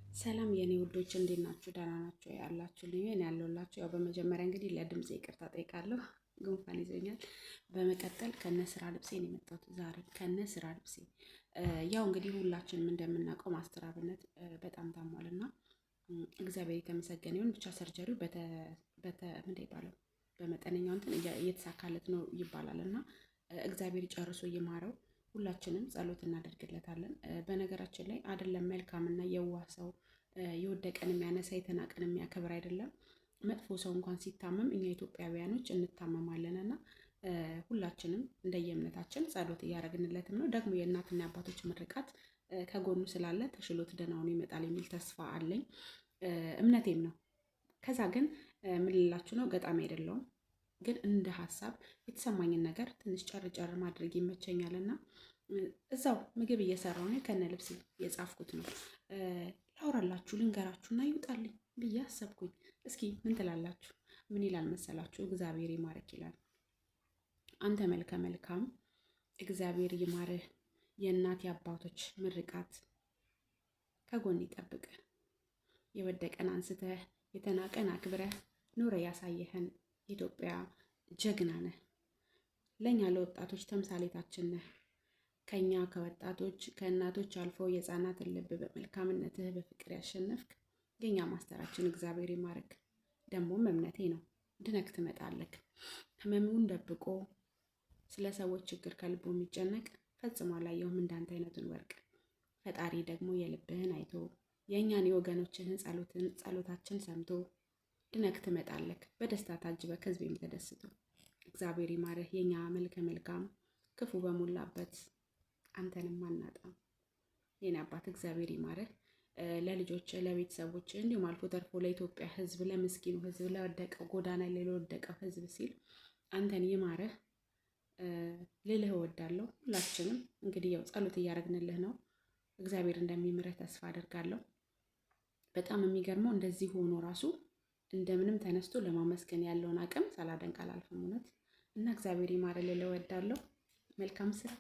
ሰላም የኔ ውዶች እንዴት ናችሁ? ደህና ናችሁ ያላችሁልኝ? እኔ ያለሁላችሁ። ያው በመጀመሪያ እንግዲህ ለድምጼ ይቅርታ ጠይቃለሁ፣ ጉንፋን ይዞኛል። በመቀጠል ከነ ስራ ልብሴ ነው የመጣሁት ዛሬ ከነ ስራ ልብሴ። ያው እንግዲህ ሁላችንም እንደምናውቀው ማስተር አብነት በጣም ታሟልና እግዚአብሔር የተመሰገነ ይሁን። ብቻ ሰርጀሪው ምንድን ይባላል በመጠነኛው እንትን እየተሳካለት ነው ይባላል እና እግዚአብሔር ጨርሶ ይማረው። ሁላችንም ጸሎት እናደርግለታለን። በነገራችን ላይ አይደለም መልካምና የዋህ ሰው የወደቀን የሚያነሳ የተናቀን የሚያከብር አይደለም። መጥፎ ሰው እንኳን ሲታመም እኛ ኢትዮጵያውያኖች እንታመማለን እና ሁላችንም እንደየእምነታችን ጸሎት እያደረግንለትም ነው። ደግሞ የእናትና የአባቶች ምርቃት ከጎኑ ስላለ ተሽሎት ደህና ሆኖ ይመጣል የሚል ተስፋ አለኝ፣ እምነቴም ነው። ከዛ ግን ምን ልላችሁ ነው፣ ገጣሚ አይደለሁም፣ ግን እንደ ሀሳብ የተሰማኝን ነገር ትንሽ ጨር ማድረግ ይመቸኛል እና እዛው ምግብ እየሰራሁ ነው ከነ ልብስ የጻፍኩት ነው። ላውራላችሁ ልንገራችሁና ይውጣልኝ ብዬ አሰብኩኝ። እስኪ ምን ትላላችሁ? ምን ይላል መሰላችሁ? እግዚአብሔር ይማርክ ይላል። አንተ መልከ መልካም እግዚአብሔር ይማርህ፣ የእናት የአባቶች ምርቃት ከጎን ይጠብቅ። የወደቀን አንስተህ የተናቀን አክብረህ ኑረ ያሳየህን ኢትዮጵያ ጀግና ነህ። ለእኛ ለወጣቶች ተምሳሌታችን ነህ። ከኛ ከወጣቶች ከእናቶች አልፎ የህፃናትን ልብ በመልካምነትህ በፍቅር ያሸነፍክ የኛ ማስተራችን እግዚአብሔር ይማርክ። ደግሞም እምነቴ ነው ድነክ ትመጣለክ። ህመሙን ደብቆ ስለ ሰዎች ችግር ከልቦ የሚጨነቅ ፈጽሞ አላየሁም እንዳንተ አይነቱን ወርቅ። ፈጣሪ ደግሞ የልብህን አይቶ የእኛን የወገኖችህን ጸሎታችን ሰምቶ ድነክ ትመጣለክ። በደስታ ታጅበክ ህዝቤም ተደስቶ እግዚአብሔር ይማርህ የኛ መልከ መልካም ክፉ በሞላበት አንተንም አናጣም። የኔ አባት እግዚአብሔር ይማርህ። ለልጆች ለቤተሰቦች እንዲሁም አልፎ ተርፎ ለኢትዮጵያ ህዝብ ለምስኪኑ ህዝብ ለወደቀው ጎዳና ላይ ለወደቀው ህዝብ ሲል አንተን ይማርህ ልልህ እወዳለሁ። ሁላችንም እንግዲህ ያው ጸሎት እያደረግንልህ ነው። እግዚአብሔር እንደሚምርህ ተስፋ አደርጋለሁ። በጣም የሚገርመው እንደዚህ ሆኖ ራሱ እንደምንም ተነስቶ ለማመስገን ያለውን አቅም ሳላደንቅ አላልፍም እውነት። እና እግዚአብሔር ይማርህ ልልህ እወዳለሁ። መልካም ስራ